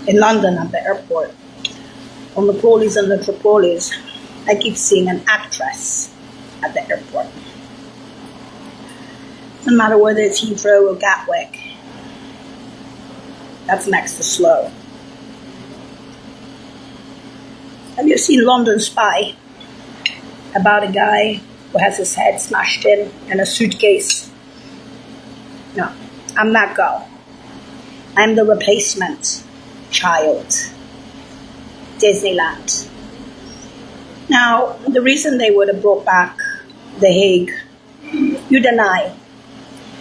In London at the airport, on the crawlies and the tripolies, I keep seeing an actress at the airport. No matter whether it's Heathrow or Gatwick, that's next to slow. Have you seen London Spy? About a guy who has his head smashed in and a suitcase. No, I'm that girl. I'm the replacement child. Disneyland. Now, the reason they would have brought back The Hague, you deny.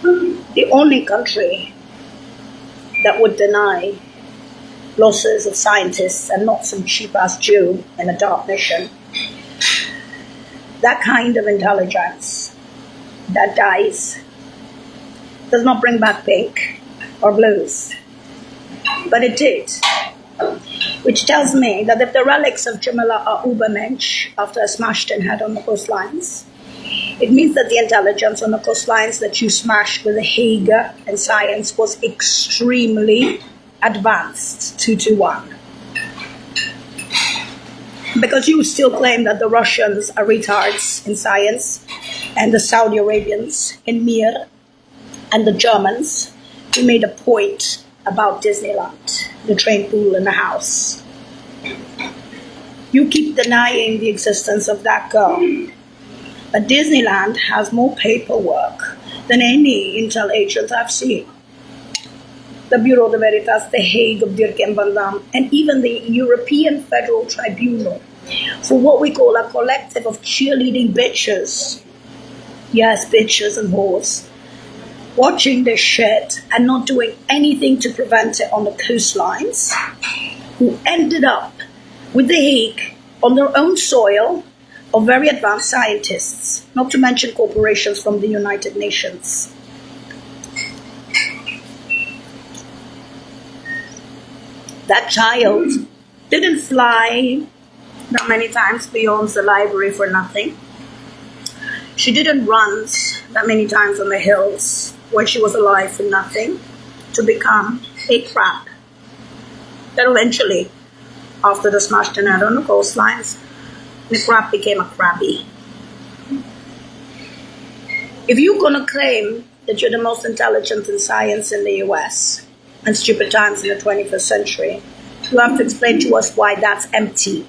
The only country that would deny losses of scientists and not some cheap-ass Jew in a dark mission. That kind of intelligence that dies does not bring back pink or blues. But it did. Which tells me that if the relics of Jamila are Ubermensch after a smashed-in head on the coastlines, it means that the intelligence on the coastlines that you smashed with the Hague and science was extremely advanced 2-1. Because you still claim that the Russians are retards in science, and the Saudi Arabians in Mir, and the Germans who made a point about Disneyland, the train pool and the house. You keep denying the existence of that girl. But Disneyland has more paperwork than any intel agent I've seen. The Bureau de Veritas, the Hague of Dirk and Van Damme, and even the European Federal Tribunal for what we call a collective of cheerleading bitches. Yes, bitches and whores. Watching this shit and not doing anything to prevent it on the coastlines, who ended up with The Hague on their own soil of very advanced scientists, not to mention corporations from the United Nations. That child didn't fly that many times beyond the library for nothing. She didn't run that many times on the hills when she was alive for nothing to become a crab. Then eventually, after the smashed in head on the coastlines, the crab became a crabby. If you're going to claim that you're the most intelligent in science in the US and stupid times in the 21st century, you have to explain to us why that's empty.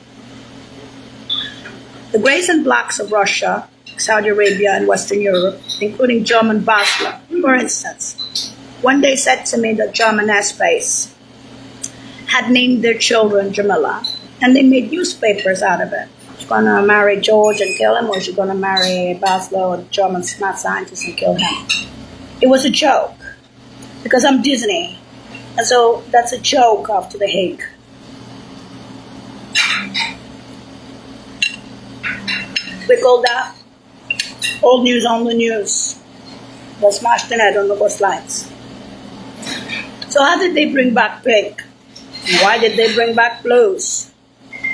The greys and blacks of Russia, Saudi Arabia, and Western Europe, including German Basler, for instance, when they said to me that German airspace had named their children Jamila, and they made newspapers out of it. She's going to marry George and kill him, or she's going to marry Basler, a German mad scientist, and kill him. It was a joke, because I'm Disney, and so that's a joke after The Hague. We call that old news on the news. The smashed in head on the coastlines. So how did they bring back pink? Why did they bring back blues?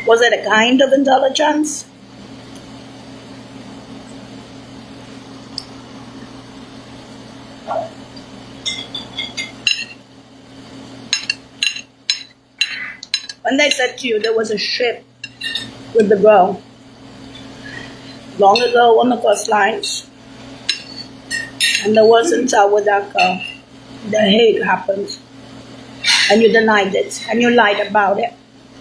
Was it a kind of intelligence? When they said to you there was a ship with the girl long ago on the coastlines, and there wasn't with that girl, The Hague happened, and you denied it, and you lied about it,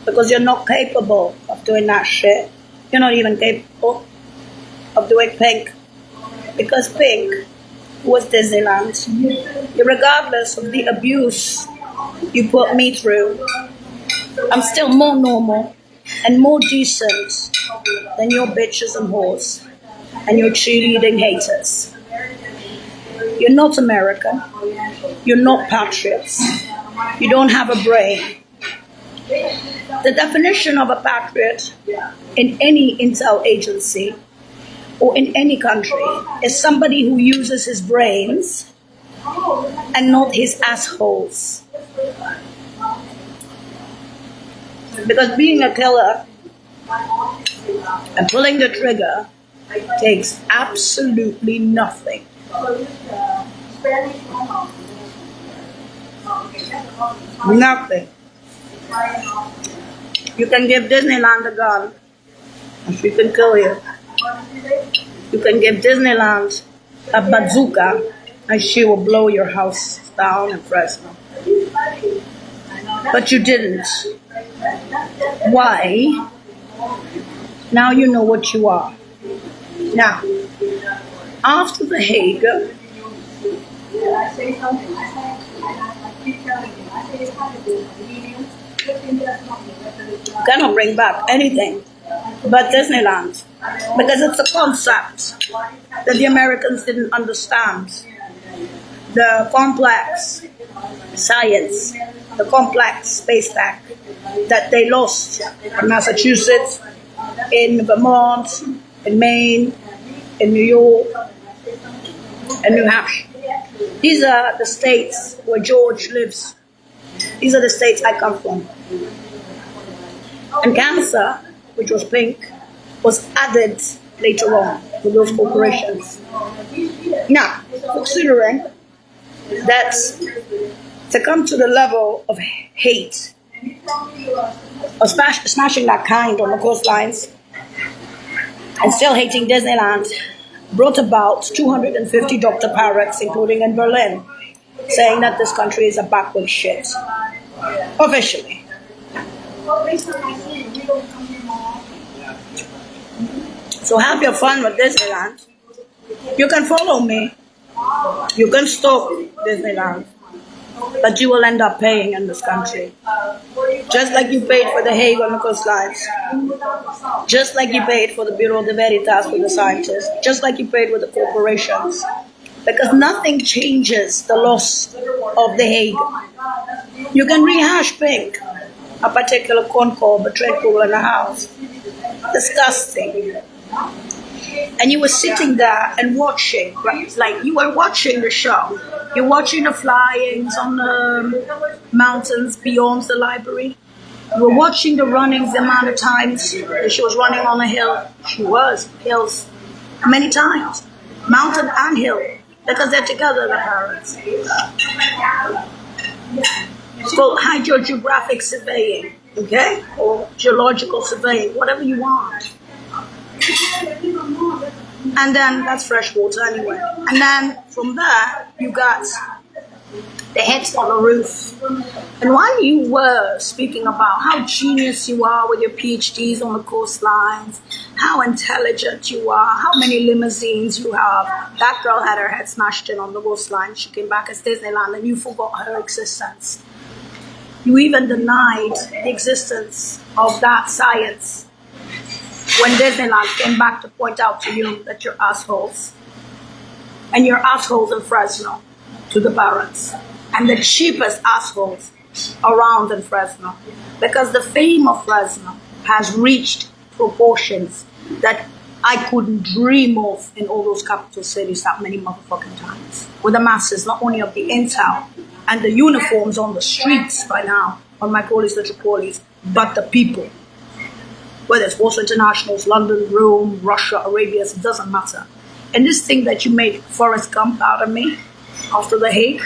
because you're not capable of doing that shit. You're not even capable of doing pink, because pink was Disneyland. Regardless of the abuse you put me through, I'm still more normal and more decent than your bitches and whores and your cheerleading haters. You're not American. You're not patriots. You don't have a brain. The definition of a patriot in any intel agency or in any country is somebody who uses his brains and not his assholes. Because being a killer and pulling the trigger takes absolutely nothing. Nothing. You can give Disneyland a gun, and she can kill you. You can give Disneyland a bazooka, and she will blow your house down in Fresno. But you didn't. Why? Now you know what you are. Now, after The Hague, you cannot bring back anything but Disneyland because it's a concept that the Americans didn't understand. The complex science, the complex space tech that they lost in Massachusetts, in Vermont, in Maine, in New York, and New Hampshire. These are the states where George lives. These are the states I come from. And cancer, which was pink, was added later on to those corporations. Now, considering that to come to the level of hate, of smashing that kind on the coastlines, and still hating Disneyland, brought about 250 Dr. Parrots, including in Berlin, saying that this country is a backward shit. Officially. So have your fun with Disneyland. You can follow me. You can stalk Disneyland. But you will end up paying in this country. Just like you paid for The Hague on the coastlines. Just like you paid for the Bureau de Veritas with the scientists. Just like you paid with the corporations. Because nothing changes the loss of The Hague. You can rehash pink, a particular corn cob, a trade pool in a house. Disgusting. And you were sitting there and watching, right? Like you were watching the show. You're watching the flyings on the mountains beyond the library. You were watching the runnings, the amount of times that she was running on a hill. She was, hills, many times. Mountain and hill, because they're together, the parrots. It's called hydrogeographic surveying, okay? Or geological surveying, whatever you want. And then that's fresh water anyway. And then from there, you got the heads on the roof. And while you were speaking about how genius you are with your PhDs on the coastlines, how intelligent you are, how many limousines you have, that girl had her head smashed in on the coastline. She came back as Disneyland and you forgot her existence. You even denied the existence of that science when Disneyland came back to point out to you that you're assholes. And you're assholes in Fresno to the parents. And the cheapest assholes around in Fresno. Because the fame of Fresno has reached proportions that I couldn't dream of in all those capital cities that many motherfucking times. With the masses, not only of the intel and the uniforms on the streets by now, on my callies, the Tripolis, but the people. Whether it's Warsaw Internationals, London, Rome, Russia, Arabia, it doesn't matter. And this thing that you made Forrest Gump out of me after The Hague,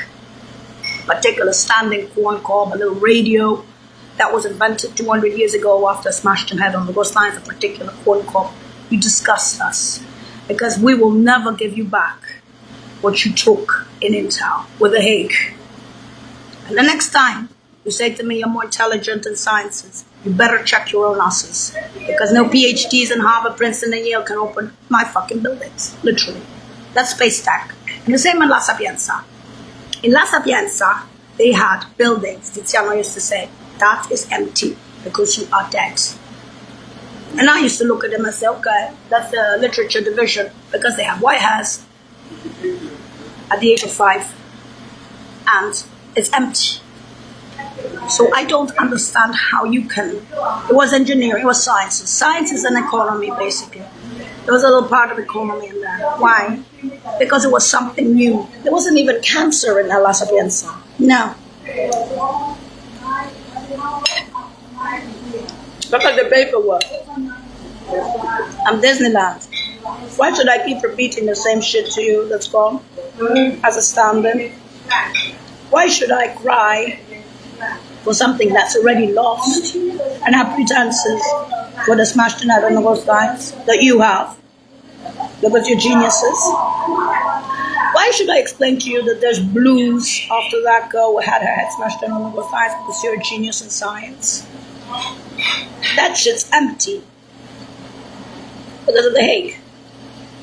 particular standing corn cob, a little radio that was invented 200 years ago after smashed in head on the coastlines, a particular corn cob, you disgust us because we will never give you back what you took in intel with The Hague. And the next time you say to me you're more intelligent in sciences, you better check your own asses. Because no PhDs in Harvard, Princeton, and Yale can open my fucking buildings. Literally. That's space tech. And the same in La Sapienza. In La Sapienza, they had buildings. Tiziano used to say, that is empty because you are dead. And I used to look at them and say, okay, that's the literature division because they have white hairs at the age of 5. And it's empty. So I don't understand how you can. It was engineering, it was sciences. Science is an economy, basically. There was a little part of economy in there. Why? Because it was something new. There wasn't even cancer in La Sapienza. No. Look at the paperwork. I'm Disneyland. Why should I keep repeating the same shit to you that's gone as a stand-in? Why should I cry for something that's already lost and have pretenses for the smashed out on those lines that you have because you're geniuses. Why should I explain to you that there's blues after that girl who had her head smashed in on those lines because you're a genius in science? That shit's empty because of The Hague.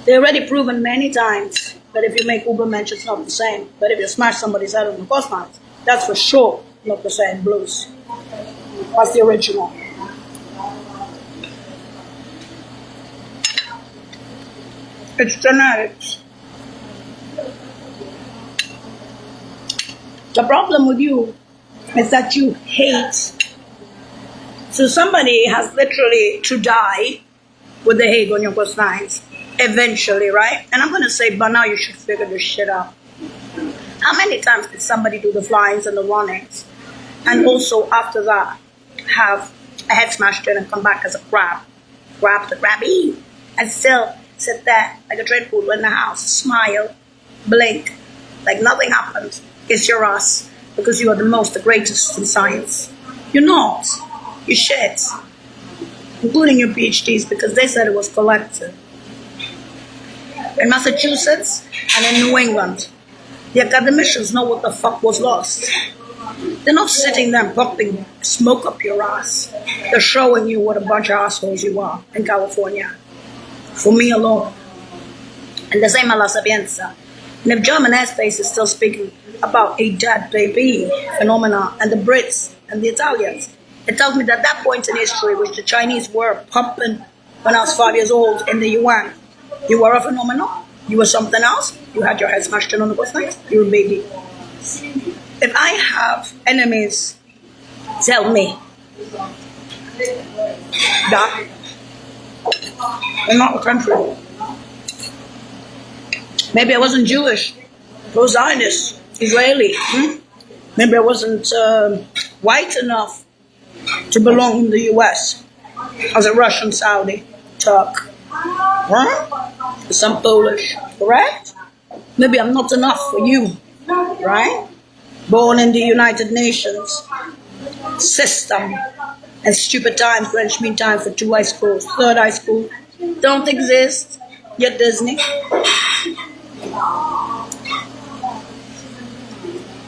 They already proven many times that if you make Ubermensch, it's not the same. But if you smash somebody's head on the coastlines, that's for sure not the same blues. That's the original. It's genetics. The problem with you is that you hate. So somebody has literally to die with The Hague on your coastlines. Eventually, right? And I'm going to say, but now you should figure this shit out. How many times did somebody do the flyings and the runnings and also after that have a head smashed in and come back as a crab? Grab the crabby and still sit there like a dread poodle in the house, smile, blink, like nothing happened. Kiss your ass because you are the greatest in science. You're not. You're shit. Including your PhDs because they said it was collected. In Massachusetts and in New England, the academicians know what the fuck was lost. They're not sitting there popping smoke up your ass. They're showing you what a bunch of assholes you are in California. For me alone. And the same a la Sapienza. And if German airspace is still speaking about a dead baby phenomena and the Brits and the Italians, it tells me that that point in history which the Chinese were pumping when I was 5 years old in the UN, you were a phenomenon. You were something else. You had your head smashed in on the coastline. You were a baby. If I have enemies, tell me that they're not a country. Maybe I wasn't Jewish, pro-Zionist, Israeli. Maybe I wasn't white enough to belong in the US as a Russian, Saudi, Turk. Some Polish, correct? Maybe I'm not enough for you, right? Born in the United Nations system and stupid times, French mean time for 2 high schools, 3rd high school, don't exist, yet Disney.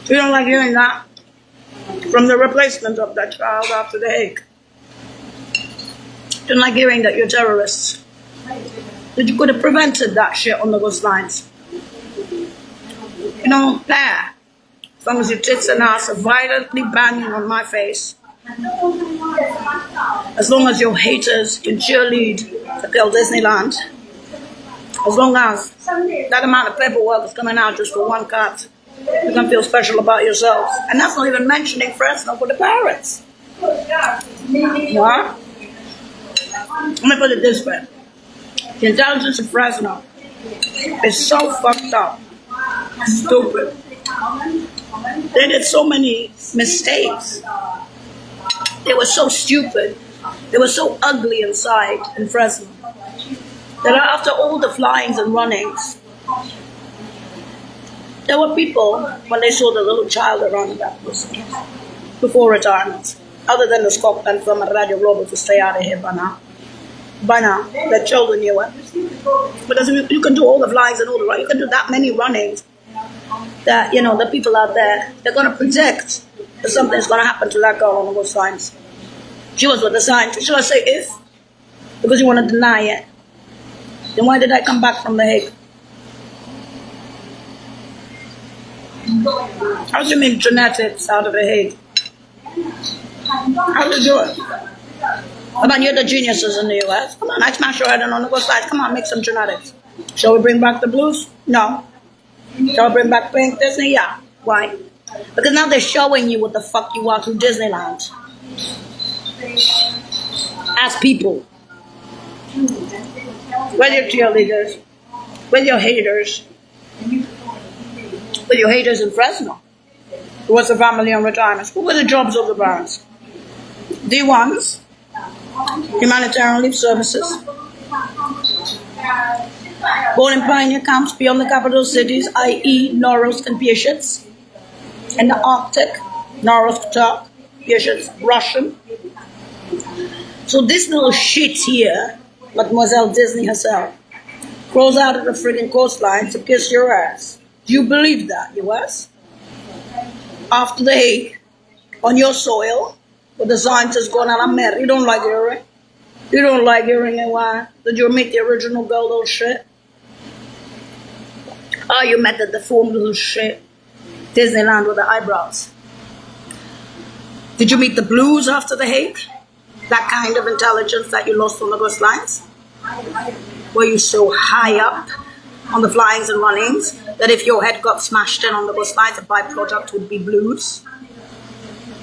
You don't like hearing that? From the replacement of that child after The Hague. You don't like hearing that you're terrorists. That you could have prevented that shit on the coastlines. You don't care. As long as your tits and ass are violently banging on my face. As long as your haters can cheerlead to kill Disneyland. As long as that amount of paperwork is coming out just for one cut. You can feel special about yourselves. And that's not even mentioning Fresno for the parents. What? Let me put it this way. The intelligence of Fresno is so fucked up, stupid. They did so many mistakes. They were so stupid. They were so ugly inside in Fresno that after all the flyings and runnings, there were people, when they saw the little child around that person, before retirement, other than the Scotland from Radio Global to stay out of here by now. By now, the children knew it. Because you can do all the flies and all the you can do that many runnings that, you know, the people out there, they're going to predict that something's going to happen to that girl on those signs. She was with the signs. Should I say if? Because you want to deny it. Then why did I come back from The Hague? How do you make genetics out of The Hague? How do you do it? Come on, you're the geniuses in the US. Come on, I smash your head on the coastline. Come on, make some genetics. Shall we bring back the blues? No. Shall we bring back Pink Disney? Yeah. Why? Because now they're showing you what the fuck you are through Disneyland. As people. With your cheerleaders. With your haters. With your haters in Fresno. Who was the family on retirement? Who were the jobs of the parents? D1s. Humanitarian Relief Services. Born in pioneer camps beyond the capital cities, i.e. Norilsk and Piasecz. In the Arctic, Norilsk, You should brush them. So this little shit here, Mademoiselle Disney herself, crawls out of the friggin' coastline to kiss your ass. Do you believe that, US? After the Hague, on your soil, with the scientists going on America. You don't like hearing? You don't like hearing and why? Did you meet the original girl, little shit? Oh, you met the deformed little shit. Disneyland with the eyebrows. Did you meet the blues after the Hague? That kind of intelligence that you lost on the coastlines? Were you so high up on the flyings and runnings that if your head got smashed in on the coastlines, the byproduct would be blues?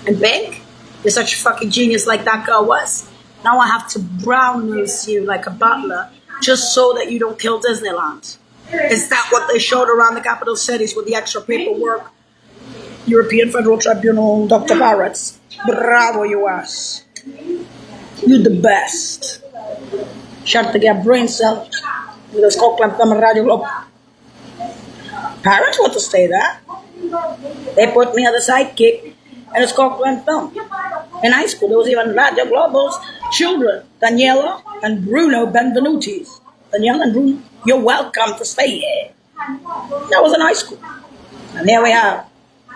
And big? You're such a fucking genius like that girl was. Now I have to brown nose you like a butler just so that you don't kill Disneyland. Is that what they showed around the capital cities with the extra paperwork? European Federal Tribunal, Dr. Barrett's. Bravo, US. You're the best. Shut to get brain cell with a Scotland thumb and radio globe. Parents want to stay there. They put me as a sidekick and a Scotland film. In high school, there was even Radio Globo's children, Daniela and Bruno Benvenutis. Daniela and Bruno, you're welcome to stay here. That was in high school. And here we have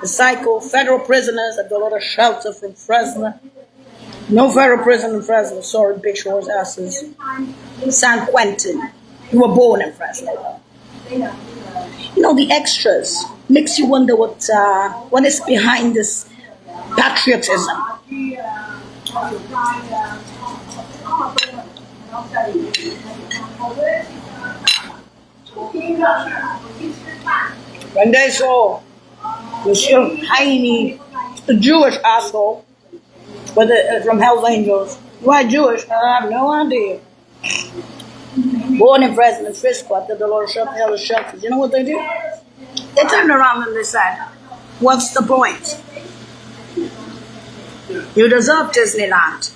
the psycho federal prisoners that go to shelter from Fresno. No federal prison in Fresno. Sorry, bitch horse asses. San Quentin. You were born in Fresno. You know, the extras makes you wonder what is behind this patriotism. When they saw Monsieur Heine, the Jewish asshole, from Hell's Angels, why Jewish? I have no idea. Born in Fresno, Frisco, after the Lord held the shelters. You know what they did? They turned around and they said, what's the point? You deserve Disneyland.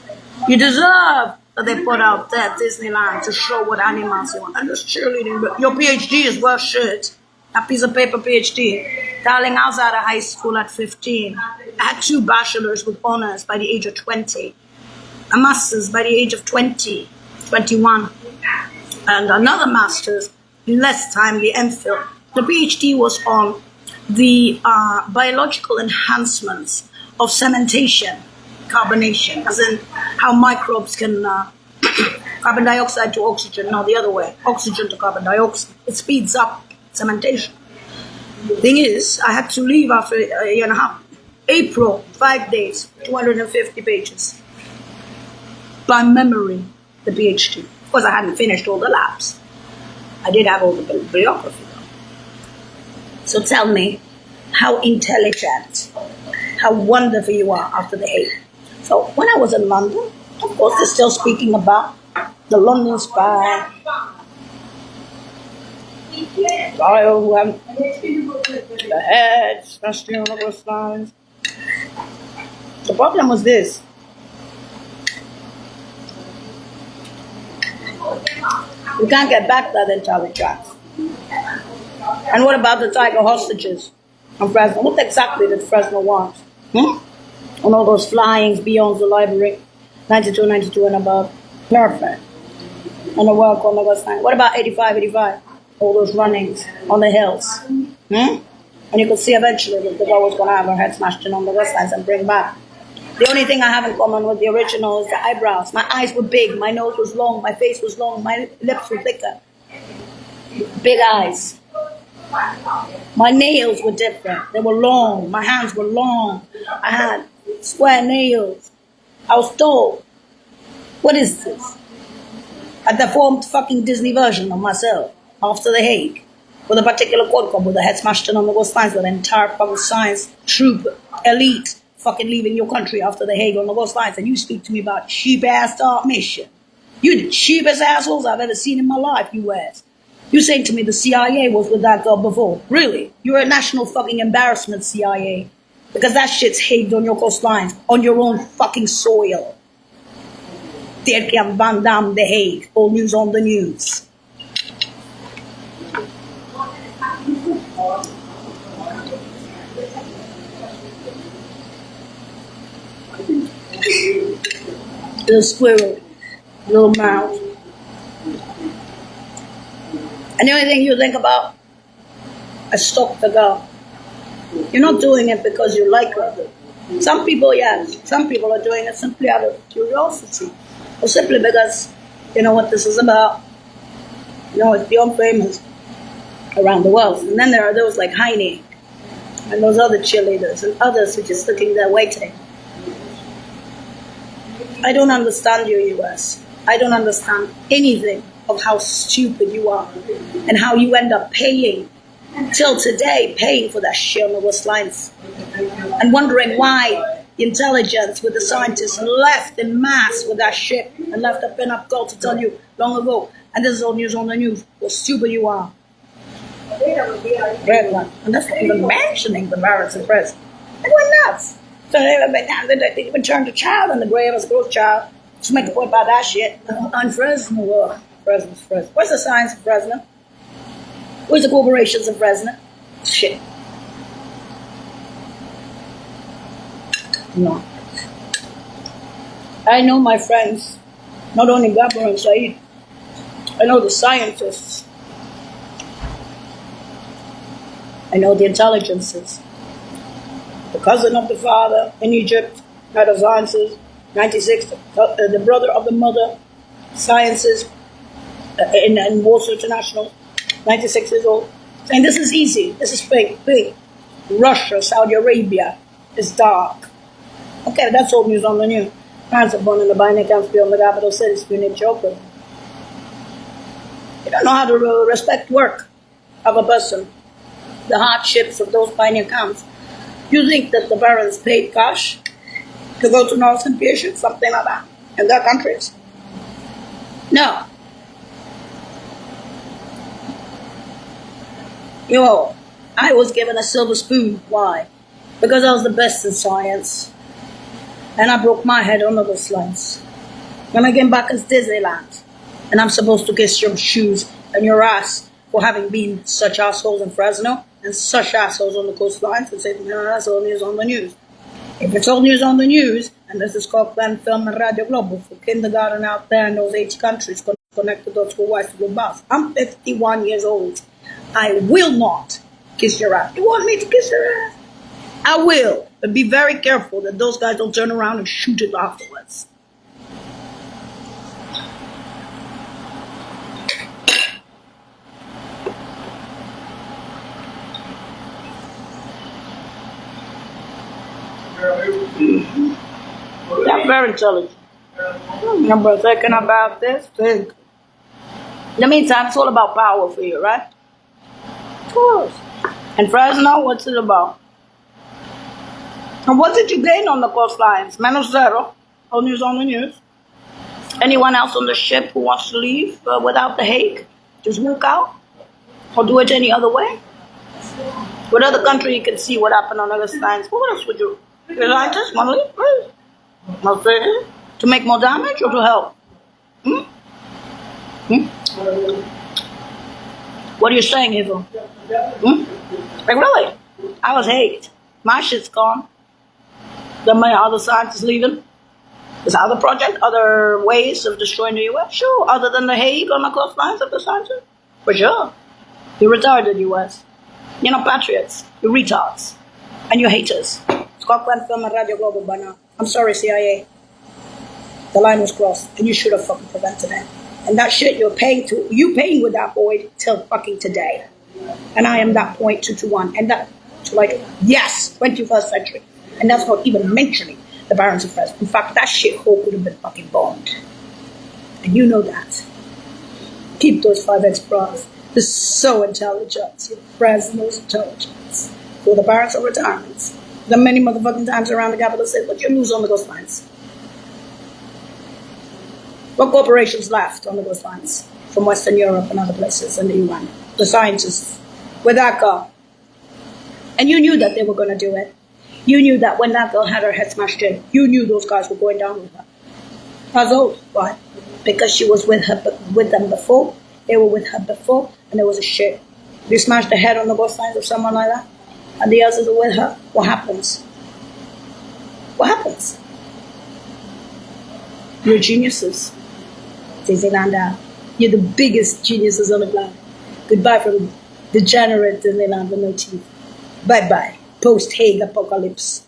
You deserve that they put out there Disneyland to show what animals you want. I'm just cheerleading, but your PhD is worth shit. That piece of paper PhD. Darling, I was out of high school at 15. I had 2 bachelors with honors by the age of 20. A master's by the age of 20, 21. And another master's in less time, the MPhil. The PhD was on the biological enhancements of cementation, carbonation, as in how microbes can carbon dioxide to oxygen, no, the other way, oxygen to carbon dioxide. It speeds up cementation. Thing is, I had to leave after a year and a half. April, 5 days, 250 pages. By memory, the PhD. Of course, I hadn't finished all the labs. I did have all the bibliography though. So tell me how intelligent, how wonderful you are after the Hague. So when I was in London, of course, they're still speaking about the London spy. Who have the heads, smashed on those lines. The problem was this. We can't get back that intelligence. And what about the tiger hostages from Fresno? What exactly did Fresno want? On all those flyings beyond the library, 92, 92 and above. Perfect. On the work on the West Line. What about 85, 85? All those runnings on the hills. And you could see eventually that the girl was going to have her head smashed in on the West Lines and bring back. The only thing I have in common with the original is the eyebrows. My eyes were big, my nose was long, my face was long, my lips were thicker. Big eyes. My nails were different. They were long. My hands were long. I had square nails. I was tall. What is this? A deformed fucking Disney version of myself after the Hague. With a particular quad cop with a head smashed in on the West Lines with an entire fucking science troop elite fucking leaving your country after the Hague on the West Lines, and you speak to me about cheap-ass dark mission. You the cheapest assholes I've ever seen in my life, you ass. You saying to me the CIA was with that girl before. Really? You're a national fucking embarrassment, CIA. Because that shit's Hague on your coastlines, on your own fucking soil. Dirk Jan Van Dam, The Hague. All news on the news. little squirrel, little mouse. And the only thing you think about, I stalk the girl. You're not doing it because you like her. Some people, yes. Some people are doing it simply out of curiosity. Or simply because, you know what this is about. You know, it's beyond famous around the world. And then there are those like Heine and those other cheerleaders and others who are just looking there waiting. I don't understand you, US. I don't understand anything of how stupid you are and how you end up paying, till today, paying for that shit on the West Lines and wondering why the intelligence with the scientists left in mass with that shit and left a pin-up girl to tell you long ago, and this is all news on the news, how stupid you are. Red one. And that's not even mentioning the Barretts and Press. They went nuts. So they even turned a child in the grave as a gross child. Just make a point about that shit. On Fresno. Fresno. Where's the science of Fresno? Where's the corporations of Fresno? Shit. No. I know my friends, not only Gabor and Said, I know the scientists. I know the intelligences. The cousin of the father in Egypt, head of sciences, 96, the brother of the mother, sciences, in Warsaw International, 96 years old, saying this is easy, this is big. Russia, Saudi Arabia is dark. Okay, that's old news on the news. Parents are born in the Biden camps beyond the capital cities, we need children. You don't know how to respect work of a person, the hardships of those pioneer camps. You think that the parents paid cash to go to Northern patients, something like that, in their countries? No. I was given a silver spoon. Why? Because I was the best in science. And I broke my head on those slides. When I came back as Disneyland, and I'm supposed to kiss your shoes and your ass for having been such assholes in Fresno and such assholes on the coastlines, and say, no, that's all news on the news. If it's all news on the news, and this is called Clan Film and Radio Globo for kindergarten out there in those 80 countries connected to school-wise to the bus. I'm 51 years old. I will not kiss your ass. You want me to kiss your ass? I will. But be very careful that those guys don't turn around and shoot it afterwards. I'm very intelligent. Remember thinking about this? Think. In the meantime, it's all about power for you, right? Of course. And Fresno, what's it about? And what did you gain on the coastlines? Menos zero. All news on the news. Anyone else on the ship who wants to leave without the Hague? Just walk out? Or do it any other way? What other country you can see what happened on other lines? What else would you? The scientists want to leave? Please. I'll say to make more damage or to help? What are you saying, Evo? Like, really? I was hate. My shit's gone. Then my other scientists leaving. Is other project, other ways of destroying the US? Sure. Other than the Hague on the coastlines of the scientists? For sure. You're retarded, US. You're not patriots. You're retards. And you're haters. Scotland Film and Radio Global by now. I'm sorry, CIA. The line was crossed, and you should have fucking prevented it. And that shit you paying with that void till fucking today. And I am that 0.221. And that, like, yes, 21st century. And that's not even mentioning the Barons of Fresno. In fact, that shithole could have been fucking bombed. And you know that. Keep those 5X bras. They're so intelligent. Fresno's intelligence. For the Barons of retirements. The many motherfucking times around the capital city, what you lose on the coastlines? What corporations left on the coastlines from Western Europe and other places and the UN? The scientists. Where'd that go? And you knew that they were going to do it. You knew that when that girl had her head smashed in, you knew those guys were going down with her. Puzzled. Why? Because she was with them before. They were with her before, and there was a shit. If you smash the head on the coastlines of someone like that, and the others are with her, what happens? What happens? You're geniuses. Disneyland. You're the biggest geniuses on the planet. Goodbye from degenerate Disneyland with no teeth. Bye bye. Post Hague apocalypse.